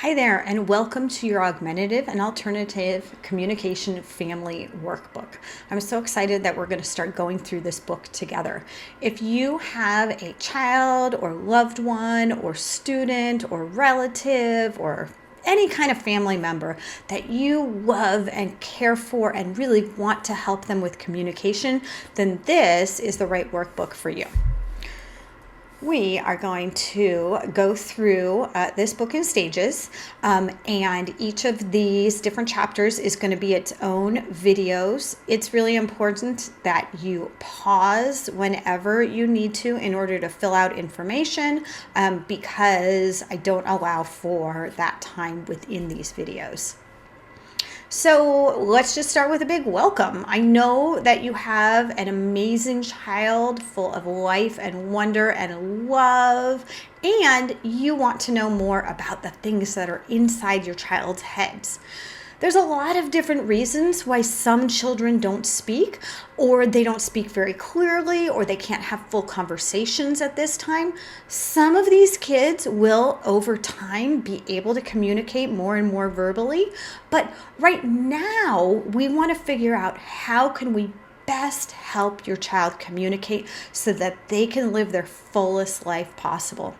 Hi there, and welcome to your Augmentative and Alternative Communication Family Workbook. I'm so excited that we're going to start going through this book together. If you have a child or loved one or student or relative or any kind of family member that you love and care for and really want to help them with communication, then this is the right workbook for you. We are going to go through this book in stages, and each of these different chapters is going to be its own videos. It's really important that you pause whenever you need to in order to fill out information, because I don't allow for that time within these videos. So let's just start with a big welcome. I know that you have an amazing child full of life and wonder and love, and you want to know more about the things that are inside your child's heads. There's a lot of different reasons why some children don't speak, or they don't speak very clearly, or they can't have full conversations at this time. Some of these kids will, over time, be able to communicate more and more verbally. But right now, we want to figure out how can we best help your child communicate so that they can live their fullest life possible.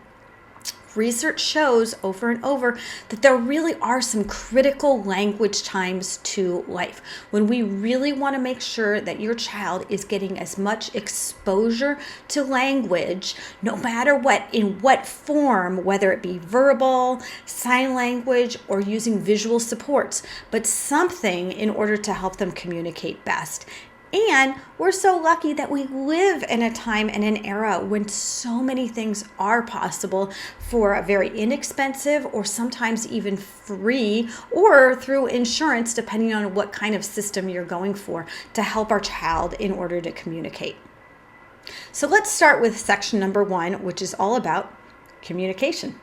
Research shows over and over that there really are some critical language times to life when we really want to make sure that your child is getting as much exposure to language, no matter what, in what form, whether it be verbal, sign language, or using visual supports, but something in order to help them communicate best. And we're so lucky that we live in a time and an era when so many things are possible for a very inexpensive or sometimes even free or through insurance, depending on what kind of system you're going for, to help our child in order to communicate. So let's start with section number 1, which is all about communication.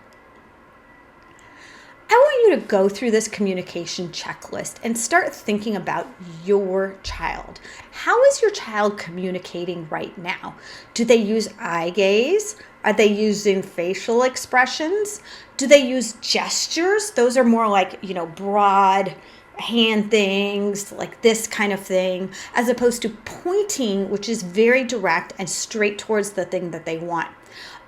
I want you to go through this communication checklist and start thinking about your child. How is your child communicating right now? Do they use eye gaze? Are they using facial expressions? Do they use gestures? Those are more like, broad hand things, like this kind of thing, as opposed to pointing, which is very direct and straight towards the thing that they want.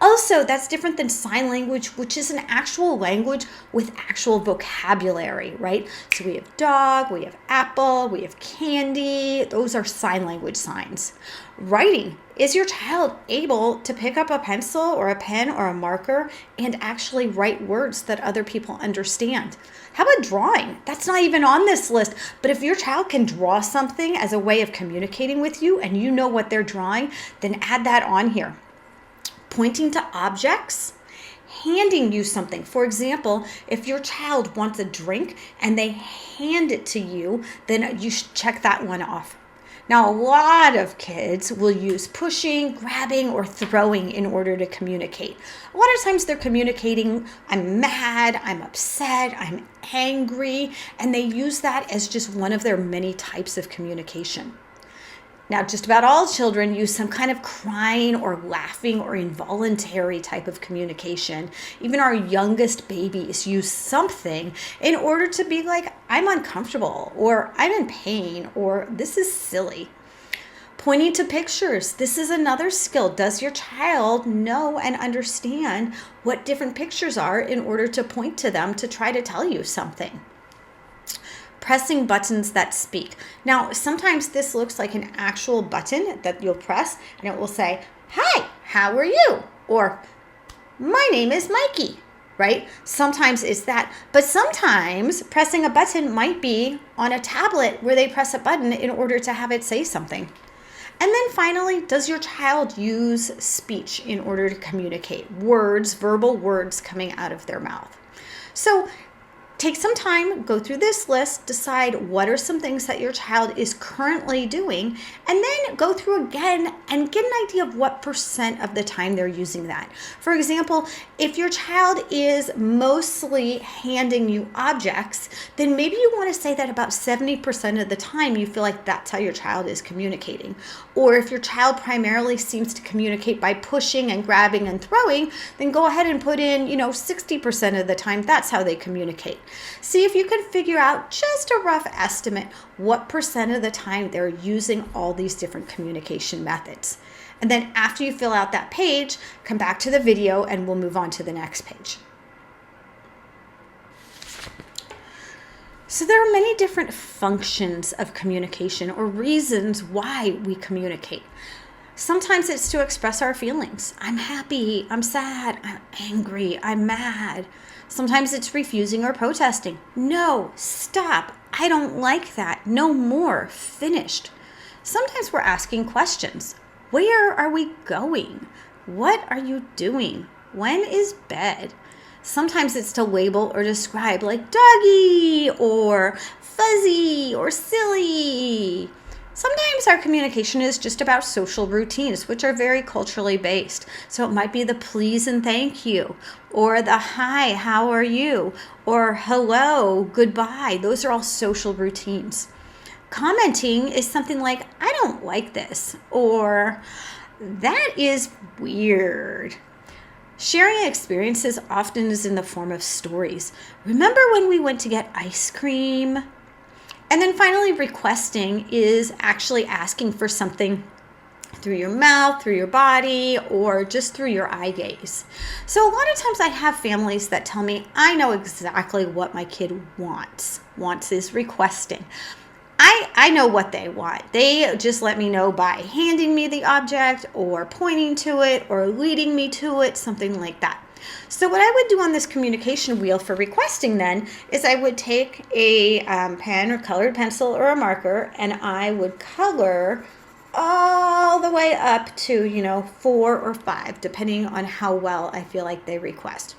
Also, that's different than sign language, which is an actual language with actual vocabulary, right? So we have dog, we have apple, we have candy. Those are sign language signs. Writing. Is your child able to pick up a pencil or a pen or a marker and actually write words that other people understand? How about drawing? That's not even on this list, but if your child can draw something as a way of communicating with you and you know what they're drawing, then add that on here. Pointing to objects, handing you something. For example, if your child wants a drink and they hand it to you, then you should check that one off. Now, a lot of kids will use pushing, grabbing, or throwing in order to communicate. A lot of times they're communicating, I'm mad, I'm upset, I'm angry, and they use that as just one of their many types of communication. Now, just about all children use some kind of crying or laughing or involuntary type of communication. Even our youngest babies use something in order to be like, I'm uncomfortable, or I'm in pain, or this is silly. Pointing to pictures. This is another skill. Does your child know and understand what different pictures are in order to point to them to try to tell you something? Pressing buttons that speak. Now, sometimes this looks like an actual button that you'll press and it will say, "Hi, how are you?" Or, "My name is Mikey," right? Sometimes it's that, but sometimes pressing a button might be on a tablet where they press a button in order to have it say something. And then finally, does your child use speech in order to communicate? Words, verbal words coming out of their mouth. So take some time, go through this list, decide what are some things that your child is currently doing, and then go through again and get an idea of what % of the time they're using that. For example, if your child is mostly handing you objects, then maybe you want to say that about 70% of the time you feel like that's how your child is communicating. Or if your child primarily seems to communicate by pushing and grabbing and throwing, then go ahead and put in, 60% of the time that's how they communicate. See if you can figure out just a rough estimate what % of the time they're using all these different communication methods. And then after you fill out that page, come back to the video and we'll move on to the next page. So there are many different functions of communication or reasons why we communicate. Sometimes it's to express our feelings. I'm happy, I'm sad, I'm angry, I'm mad. Sometimes it's refusing or protesting. No, stop, I don't like that, no more, finished. Sometimes we're asking questions. Where are we going? What are you doing? When is bed? Sometimes it's to label or describe, like doggy or fuzzy or silly. Sometimes our communication is just about social routines, which are very culturally based. So it might be the please and thank you, or the hi, how are you, or hello, goodbye. Those are all social routines. Commenting is something like, I don't like this, or that is weird. Sharing experiences often is in the form of stories. Remember when we went to get ice cream? And then finally, requesting is actually asking for something through your mouth, through your body, or just through your eye gaze. So a lot of times I have families that tell me, I know exactly what my kid wants. Wants is requesting. I know what they want. They just let me know by handing me the object or pointing to it or leading me to it, something like that. So what I would do on this communication wheel for requesting then is I would take a pen or colored pencil or a marker and I would color all the way up to, 4 or 5, depending on how well I feel like they request.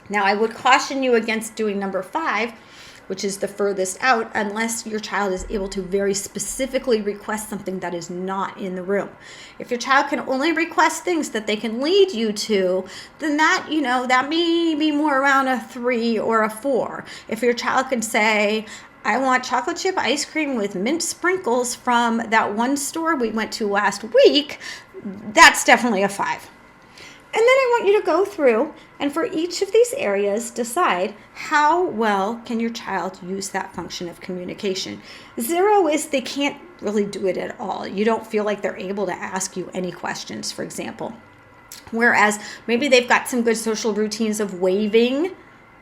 Now I would caution you against doing number 5, which is the furthest out, unless your child is able to very specifically request something that is not in the room. If your child can only request things that they can lead you to, then that may be more around a 3 or a 4. If your child can say, I want chocolate chip ice cream with mint sprinkles from that one store we went to last week, that's definitely a 5. And then I want you to go through and for each of these areas, decide how well can your child use that function of communication. 0 is they can't really do it at all. You don't feel like they're able to ask you any questions, for example. Whereas maybe they've got some good social routines of waving,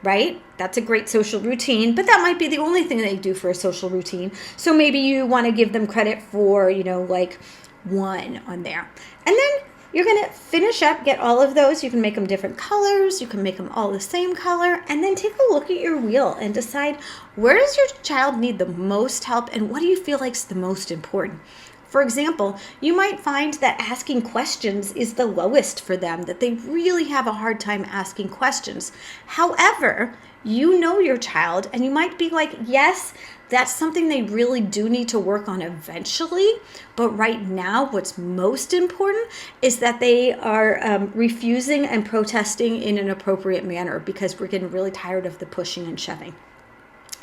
right? That's a great social routine, but that might be the only thing they do for a social routine. So maybe you want to give them credit for, like 1 on there. And then you're going to finish up, get all of those. You can make them different colors. You can make them all the same color. And then take a look at your wheel and decide, where does your child need the most help and what do you feel like is the most important? For example, you might find that asking questions is the lowest for them, that they really have a hard time asking questions. However, you know your child and you might be like, yes, that's something they really do need to work on eventually. But right now, what's most important is that they are refusing and protesting in an appropriate manner because we're getting really tired of the pushing and shoving.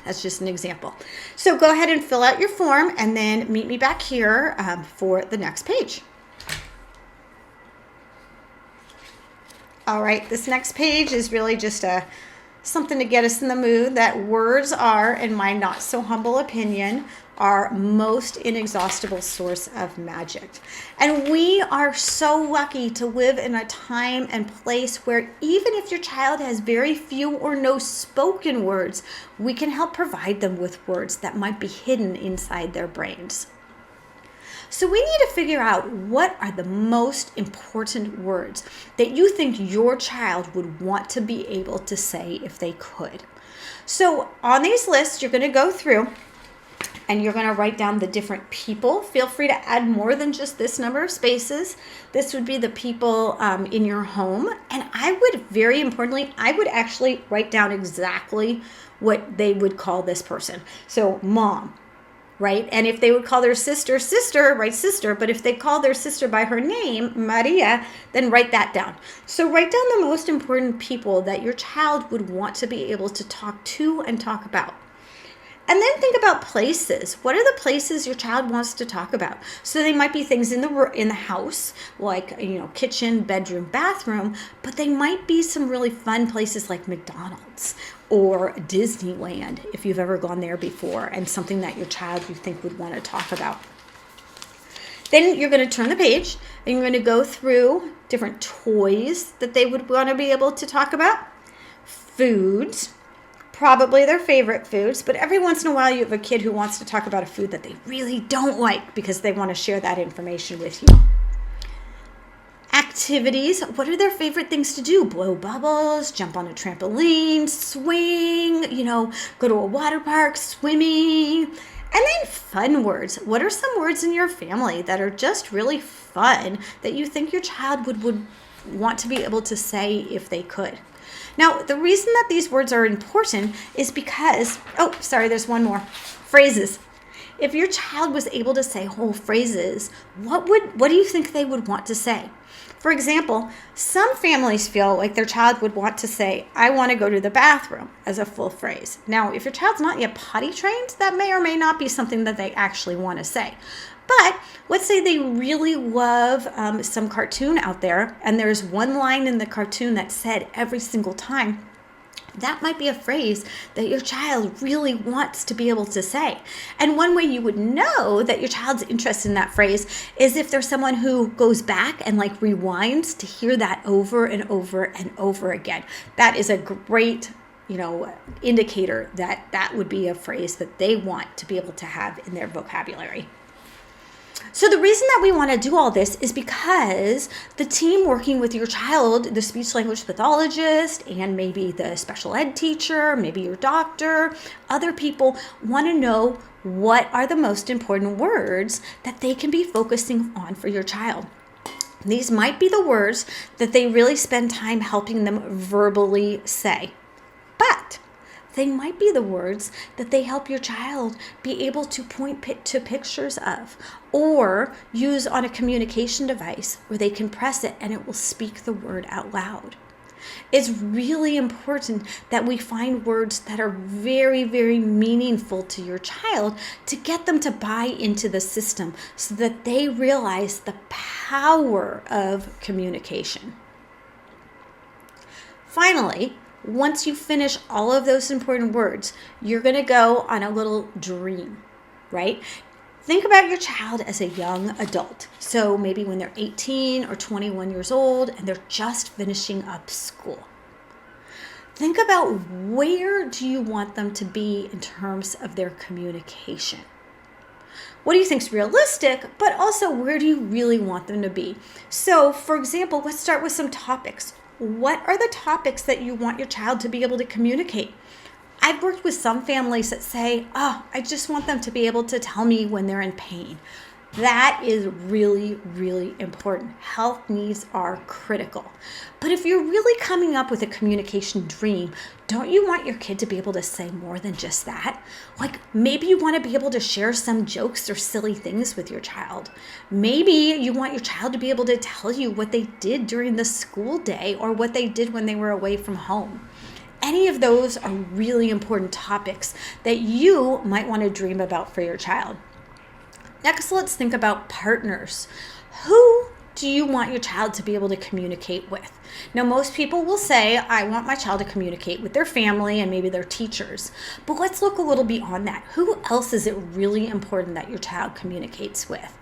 That's just an example. So go ahead and fill out your form and then meet me back here for the next page. All right, this next page is really just something to get us in the mood that words are, in my not so humble opinion, our most inexhaustible source of magic. And we are so lucky to live in a time and place where even if your child has very few or no spoken words, we can help provide them with words that might be hidden inside their brains. So we need to figure out what are the most important words that you think your child would want to be able to say if they could. So on these lists, you're going to go through and you're going to write down the different people. Feel free to add more than just this number of spaces. This would be the people in your home. And I would, very importantly, I would actually write down exactly what they would call this person. So mom, right? And if they would call their sister, write sister. But if they call their sister by her name, Maria, then write that down. So write down the most important people that your child would want to be able to talk to and talk about. And then think about places. What are the places your child wants to talk about? So they might be things in the house, like, kitchen, bedroom, bathroom, but they might be some really fun places like McDonald's or Disneyland, if you've ever gone there before, and something that your child you think would want to talk about. Then you're going to turn the page and you're going to go through different toys that they would want to be able to talk about, foods, probably their favorite foods, but every once in a while you have a kid who wants to talk about a food that they really don't like because they want to share that information with you. Activities, what are their favorite things to do? Blow bubbles, jump on a trampoline, swing, go to a water park, swimming. And then fun words. What are some words in your family that are just really fun that you think your child would want to be able to say if they could? Now, the reason that these words are important is because, there's one more. Phrases. If your child was able to say whole phrases, what do you think they would want to say? For example, some families feel like their child would want to say, I want to go to the bathroom, as a full phrase. Now, if your child's not yet potty trained, that may or may not be something that they actually want to say. But let's say they really love some cartoon out there, and there's one line in the cartoon that's said every single time. That might be a phrase that your child really wants to be able to say. And one way you would know that your child's interested in that phrase is if there's someone who goes back and rewinds to hear that over and over and over again. That is a great indicator that that would be a phrase that they want to be able to have in their vocabulary. So the reason that we want to do all this is because the team working with your child, the speech language pathologist, and maybe the special ed teacher, maybe your doctor, other people want to know what are the most important words that they can be focusing on for your child. These might be the words that they really spend time helping them verbally say. But they might be the words that they help your child be able to point to pictures of or use on a communication device where they can press it and it will speak the word out loud. It's really important that we find words that are very, very meaningful to your child to get them to buy into the system so that they realize the power of communication. Finally, once you finish all of those important words, you're going to go on a little dream, right? Think about your child as a young adult. So maybe when they're 18 or 21 years old and they're just finishing up school. Think about where do you want them to be in terms of their communication? What do you think is realistic, but also where do you really want them to be? So, for example, let's start with some topics. What are the topics that you want your child to be able to communicate? I've worked with some families that say, I just want them to be able to tell me when they're in pain. That is really, really important. Health needs are critical. But if you're really coming up with a communication dream, don't you want your kid to be able to say more than just that? Maybe you want to be able to share some jokes or silly things with your child. Maybe you want your child to be able to tell you what they did during the school day or what they did when they were away from home. Any of those are really important topics that you might want to dream about for your child. Next, let's think about partners. Who do you want your child to be able to communicate with? Now, most people will say, I want my child to communicate with their family and maybe their teachers. But let's look a little beyond that. Who else is it really important that your child communicates with?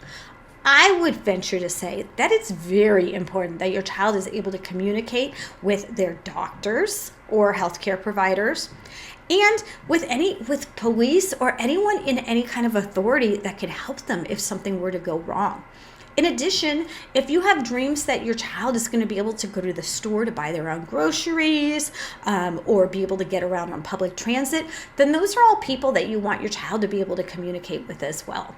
I would venture to say that it's very important that your child is able to communicate with their doctors or healthcare providers and with police or anyone in any kind of authority that can help them if something were to go wrong. In addition, if you have dreams that your child is going to be able to go to the store to buy their own groceries, or be able to get around on public transit, then those are all people that you want your child to be able to communicate with as well.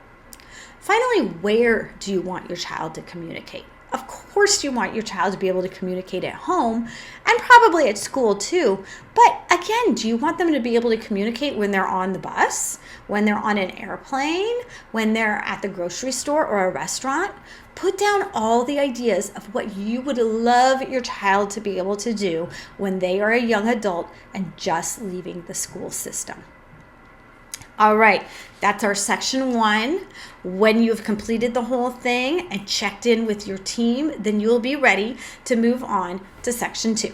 Finally, where do you want your child to communicate? Of course, you want your child to be able to communicate at home and probably at school too. But again, do you want them to be able to communicate when they're on the bus, when they're on an airplane, when they're at the grocery store or a restaurant? Put down all the ideas of what you would love your child to be able to do when they are a young adult and just leaving the school system. All right, that's our section 1. When you've completed the whole thing and checked in with your team, then you'll be ready to move on to section 2.